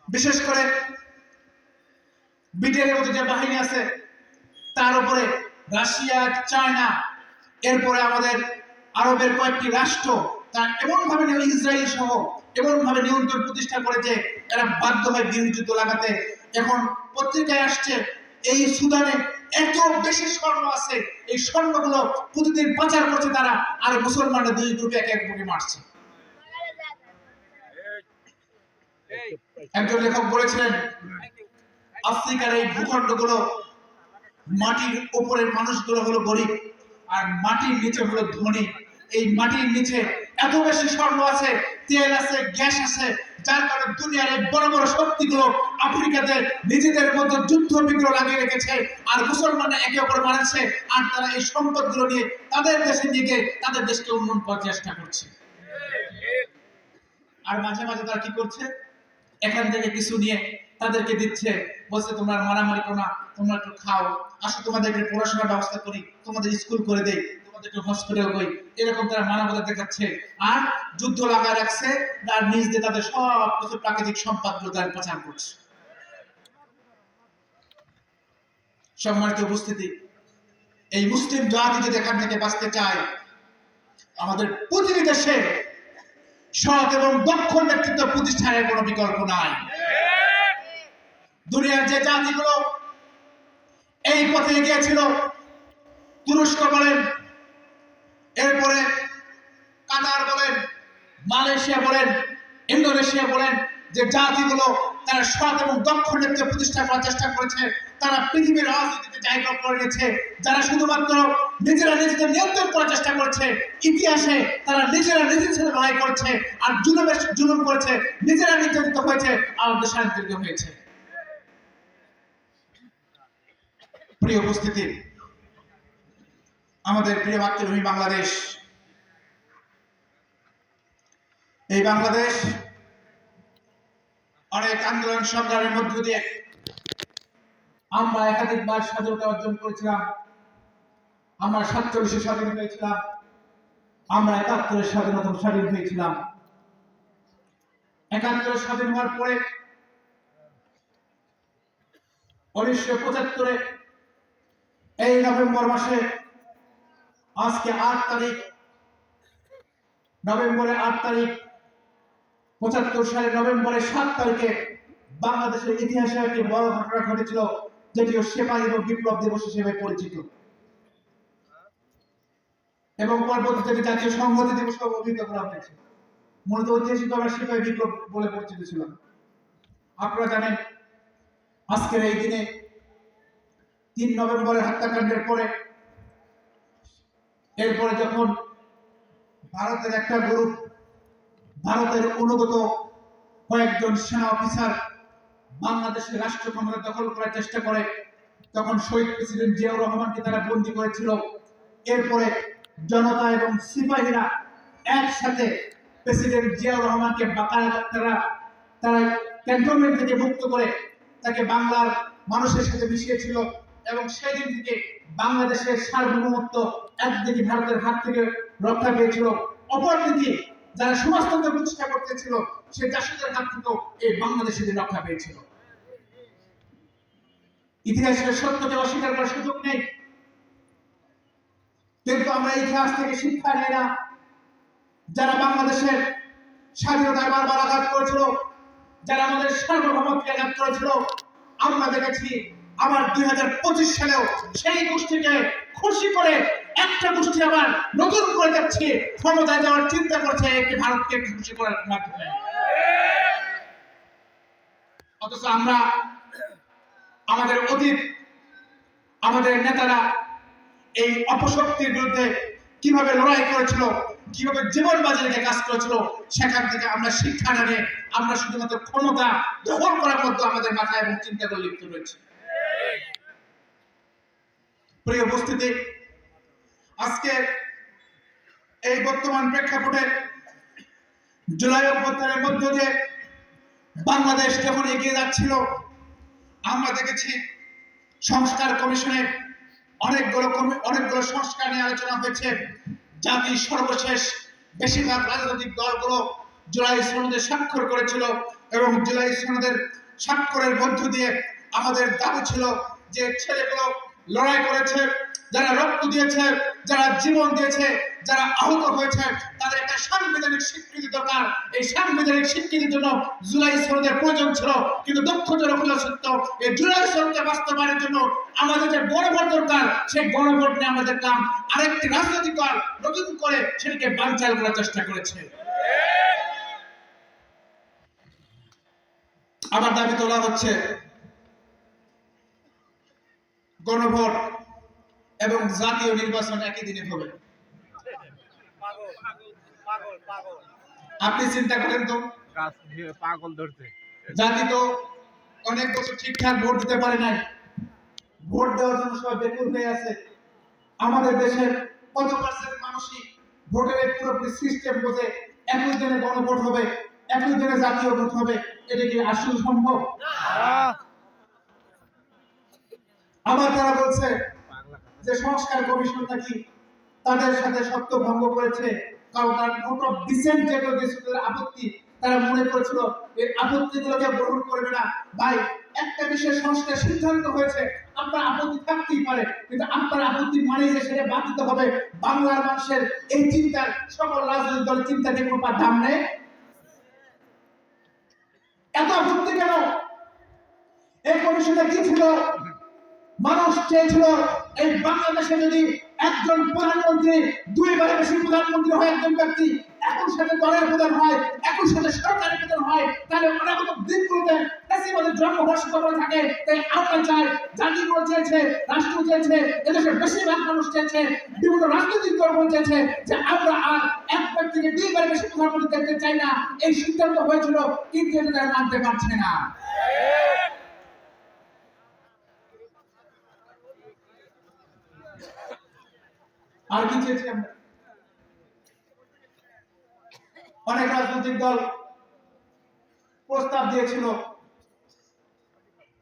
বিশেষ করে ব্রিটেনের মতো যে বাহিনী আছে তার উপরে রাশিয়া, চায়না, এরপরে আমাদের আরবের কয়েকটি রাষ্ট্র তার এমনভাবে ইসরায়েল সহ এমনভাবে নিয়ন্ত্রণ প্রতিষ্ঠা করেছে এরা বাধ্য হয় গৃহযুদ্ধ লাগাতে। এখন পত্রিকায় আসছে এই সুদানে এত বেশি স্বর্ণ আছে, এই স্বর্ণগুলো প্রতিদিন পাচার করছে তারা, আর মুসলমানরা দুই গ্রুপে এক এক গ্রুপে মারছে। একজন লেখক বলেছিলেন আফ্রিকার এই ভূখণ্ডগুলো মাটির উপরের মানুষগুলো হলো গরিব আর মাটির নিচে হলো ধনী। এই মাটির নিচে এত বেশি স্বর্ণ আছে, তেল আছে, গ্যাস আছে, যার কারণে দুনিয়ার এই বড় বড় শক্তিগুলো আফ্রিকাতে নিজেদের মধ্যে যুদ্ধ বিগ্রহ লাগিয়ে রেখেছে আর মুসলমানরা একে অপর মারছে আর তারা এই সম্পদগুলো নিয়ে তাদের দেশে নিয়ে গিয়ে তাদের দেশকে উন্নয়ন করার চেষ্টা করছে। আর মাঝে মাঝে তারা কি করছে, এখান থেকে কিছু নিয়ে তাদেরকে দিচ্ছে, বলছে তোমরা মারামারি করো না, তোমরা একটু খাও, আসো তোমাদেরকে পড়াশোনার ব্যবস্থা করি, তোমাদের স্কুল করে দেই, তোমাদেরকে হসপিটাল করি, এরকম তারা মানবতা দেখাচ্ছে আর যুদ্ধ লাগায় রাখছে আর নিজ দিয়ে তাদের সব কিছু প্রাকৃতিক সম্পদগুলো তারা পাচার করছে। সম্মানিত উপস্থিতি, এই মুসলিম জাতি যদি এখান থেকে বাঁচতে চায়, আমাদের প্রতিটি দেশে সৎ এবং দক্ষ নেতৃত্ব প্রতিষ্ঠানের কোনো বিকল্প নাই। দুনিয়ার যে জাতিগুলো এই পথে এগিয়েছিল, তুরস্ক বলেন, এরপরে কাতার বলেন, মালয়েশিয়া বলেন, ইন্দোনেশিয়া বলেন, যে জাতিগুলো তারা সৎ এবং দক্ষ নেতৃত্ব প্রতিষ্ঠা করার চেষ্টা করেছে, তারা পৃথিবীর রাজনীতিতে জায়গা করে নিয়েছে। যারা শুধুমাত্র নিজেরা নিজেদের নিয়ন্ত্রণ করার চেষ্টা করেছে, ইতিহাসে তারা নিজেরা নিজেদের সাথে লড়াই করেছে আর জুলুম করেছে, নিজেরা নির্যাতিত হয়েছে আর দেশান্তরিত হয়েছে। প্রিয় উপস্থিতি, আমাদের প্রিয় মাতৃভূমি বাংলাদেশ, এই বাংলাদেশ অনেক আন্দোলন সংগ্রামের মধ্য দিয়ে আমরা একাধিকবার স্বাধীনতা অর্জন করেছিলাম। আমরা 47-এ স্বাধীন হয়েছিলাম, আমরা 71-এ স্বাধীন হয়েছিলাম। 71-এ স্বাধীন হওয়ার পরে 1975-এ এই নভেম্বর মাসে, আজকে 8 তারিখ, নভেম্বরের 8 তারিখ, 75 সালের নভেম্বরের 7 তারিখে বাংলাদেশের ইতিহাসে একটি বড় ঘটনা ঘটেছিল, যেটিও সেপাহী এবং বিপ্লব দিবস হিসেবে পরিচিত এবং পরবর্তীতে জাতীয় সংহতি দিবস অভিহিত করা হয়েছে। মূলত ঐতিহাসিকভাবে সেপাহী বিপ্লব বলে পরিচিত ছিল। আপনারা জানেন আজকের এই দিনে 3 নভেম্বরের হত্যাকাণ্ডের পরে, এরপরে যখন ভারতের একটা গ্রুপ, ভারতের অনুগত কয়েকজন সেনা অফিসার বাংলাদেশের রাষ্ট্র ক্ষমতা দখল করার চেষ্টা করে, তখন শহীদ প্রেসিডেন্ট জিয়াউর রহমানকে তারা বন্দী করেছিল। এরপরে জনতা এবং সিপাহীরা একসাথে প্রেসিডেন্ট জিয়াউর রহমানকে তারা ক্যান্টনমেন্ট থেকে মুক্ত করে তাকে বাংলার মানুষের সাথে মিশিয়েছিল এবং সেদিন থেকে বাংলাদেশের সার্বভৌমত্ব একদিকে ভারতের হাত থেকে রক্ষা পেয়েছিল, অপরদিকে যারা সমাজতন্ত্র প্রতিষ্ঠা করতেছিল সে জাসদের হাত থেকেও এই বাংলাদেশের রক্ষা পেয়েছিল। ইতিহাসের সত্যকে অস্বীকার করার সুযোগ নেই, কিন্তু আমরা ইতিহাস থেকে শিক্ষা নেই না। যারা বাংলাদেশের স্বাধীনতায় বারবার আঘাত করেছিল, যারা আমাদের সার্বভৌমত্বকে আঘাত করেছিল, আমরা দেখেছি আবার 2025 সালেও সেই গোষ্ঠীকে খুশি করে একটা গোষ্ঠী আবার নতুন করে যাচ্ছে, ক্ষমতায় যাওয়ার চিন্তা করছে একটি ভারতকে খুশি করার মাধ্যমে। অথচ আমরা আমাদের অতীত, আমাদের নেতারা এই অপশক্তির বিরুদ্ধে কিভাবে লড়াই করেছিল, কিভাবে জীবন বাজি রেখে কাজ করেছিল, সেখান থেকে আমরা শিক্ষা নিয়ে আমরা শুধুমাত্র ক্ষমতা দখল করার মধ্যে আমাদের মাথায় এবং চিন্তাগুলো লিপ্ত রয়েছে। প্রিয় উপস্থিতি, আজকে এই বর্তমান প্রেক্ষাপটে জুলাই অভ্যুত্থানের মধ্য দিয়ে বাংলাদেশ যখন এগিয়ে যাচ্ছিল, আমরা দেখেছি সংস্কার কমিশনে অনেকগুলো সংস্কার নিয়ে আলোচনা হয়েছে। জাতির সর্বশেষ বেশিরভাগ রাজনৈতিক দলগুলো জুলাই সনদে স্বাক্ষর করেছিল এবং জুলাই সনদের স্বাক্ষরের মধ্য দিয়ে আমাদের দাবি ছিল যে ছেলেগুলো লড়াই করেছে, যারা রক্ত দিয়েছে, যারা জীবন দিয়েছে, যারা আহত হয়েছে, তাদের একটা সাংবিধানিক স্বীকৃতি দরকার। এই সাংবিধানিক স্বীকৃতির জন্য জুলাই সনদের প্রয়োজন ছিল, কিন্তু দুঃখজনক হলো সত্য, এই জুলাই সনদকে বাস্তবায়নের জন্য আমাদের যে গণভোট দরকার, সেই গণভোট নিয়ে আমরা দেখলাম আরেকটি রাজনৈতিক দল নতুন করে সেটিকে বানচাল করার চেষ্টা করেছে। আমার দাবি তোলা হচ্ছে গণভোট এবং জাতীয় নির্বাচন একই দিনে হবে। আপনি চিন্তা করেন তো, পাগল ধরছে জাতি তো অনেক বছর ঠিকঠাক ভোট দিতে পারে নাই, ভোট দেওয়ার জন্য সবাই বেকুল হয়ে আছে। আমাদের দেশের কত পার্সেন্ট মানুষই ভোটের পুরোপুরি সিস্টেম বোঝে? একই দিনে গণভোট হবে, একই দিনে জাতীয় ভোট হবে, এটা কি আসলে সম্ভব? আবার তারা বলছে যে সংস্কার কমিশন নাকি তাদের সাথে সত্য ভঙ্গ করেছে, কারণ তার নোট অফ ডিসেন্ট যেগুলো দিয়েছিল আপত্তি, তারা মনে করেছিল এই আপত্তিগুলোকে গ্রহণ করবে না। ভাই, একটা বিষয়ে সংস্কার সিদ্ধান্ত হয়েছে, আপনার আপত্তি থাকতেই পারে, কিন্তু আপনার আপত্তি মানে যে সেটা বাদ দিতে হবে। বাংলার মানুষের এই চিন্তার সকল রাজনৈতিক দলের চিন্তাকে কোনো দাম নেই। এত আপত্তি কেন? এই কমিশনে কি ছিল? মানুষ চেয়েছিল এই বাংলাদেশে যদি একজন প্রধানমন্ত্রী, দুইবারের বেশি প্রধানমন্ত্রী হয় একজন ব্যক্তি, একই সাথে দলের প্রধান হয়, একই সাথে সরকারের প্রধান হয়, তাহলে অনাগত দিনগুলোতে ফ্যাসিবাদের জন্মঘোষিত করে থাকে। তাই আমরা চাই, জাতিগুলো চেয়েছে, রাষ্ট্র চেয়েছে, এদেশের বেশিরভাগ মানুষ চেয়েছে, বিভিন্ন রাজনৈতিক দল চেয়েছে যে আমরা আর এক ব্যক্তিকে দুইবারের বেশি প্রধানমন্ত্রী দেখতে চাই না। এই সিদ্ধান্ত হয়েছিল, কিন্তু এটা তারা মানতে পারছে না। আর কি চেয়েছি আমরা? অনেক রাজনৈতিক দল প্রস্তাব দিয়েছিল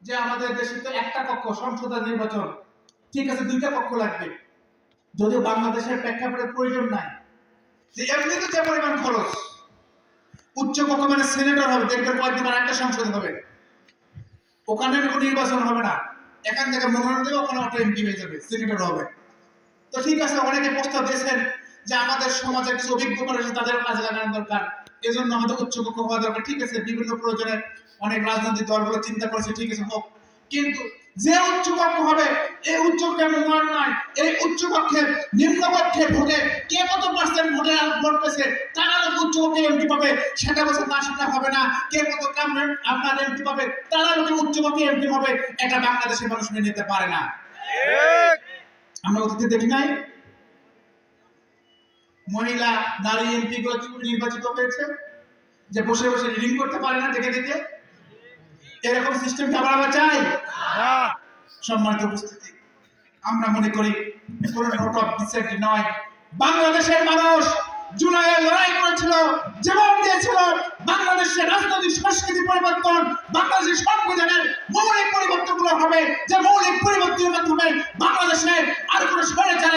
যে আমাদের দেশে তো একটা কক্ষ সংসদ নির্বাচন, ঠিক আছে, দুইটা কক্ষ লাগবে, যদিও বাংলাদেশের প্রেক্ষাপটের প্রয়োজন নাই। যে এমনিতে যে পরিমাণ খরচ, উচ্চ কক্ষ মানে সিনেটর হবে, দেখবেন কয়েকদিন একটা সংসদ হবে, ওখানে কোনো নির্বাচন হবে না, এখান থেকে মনোনয়ন দেবে, ওখানে অটো এমপি হয়ে যাবে, সিনেটর হবে। তো ঠিক আছে, অনেকে প্রস্তাব দিয়েছেন যে আমাদের সমাজের কিছু অভিজ্ঞ মানুষ তাদের কাজে লাগানো দরকার, এজন্য আমাদের উচ্চকক্ষ হওয়া দরকার। ঠিক আছে, বিভিন্ন প্রয়োজনে অনেক রাজনৈতিক দলগুলো চিন্তা করেছে, ঠিক আছে হোক, কিন্তু যে উচ্চকক্ষ হবে এই উচ্চকক্ষের মূল্যায়ন নয়, এই উচ্চকক্ষের নিম্নকক্ষের ভোটে কে কত পার্সেন্ট ভোটে ভোট পেয়েছে তারা লোক উচ্চকক্ষে এমপি পাবে, সেটা বলছে না, সেটা হবে না। কে কত আপনার এমপি পাবে তারা লোক উচ্চকক্ষে এমপি হবে, এটা বাংলাদেশের মানুষ মেনে নিতে পারে না। আমরা অতীতে দেখি নাই মহিলা নারী এমপি গুলো কি নির্বাচিত হয়েছে, যে বসে বসে রিডিং করতে পারে না দেখে দেখে? এরকম সিস্টেম কি আমরা চাই? সম্মানিত উপস্থিতি, আমরা মনে করি কোন নোট অফ ডিসেন্ট নয়, বাংলাদেশের মানুষ জুলাইয়ে লড়াই করেছিল, জীবন দিয়েছিল। বাংলাদেশের রাজনৈতিক সংস্কৃতি পরিবর্তন, বাংলাদেশের সংবিধানের মৌলিক পরিবর্তনগুলো হবে, যে মৌলিক পরিবর্তনের মাধ্যমে বাংলাদেশে আর কোনো স্বৈরাচার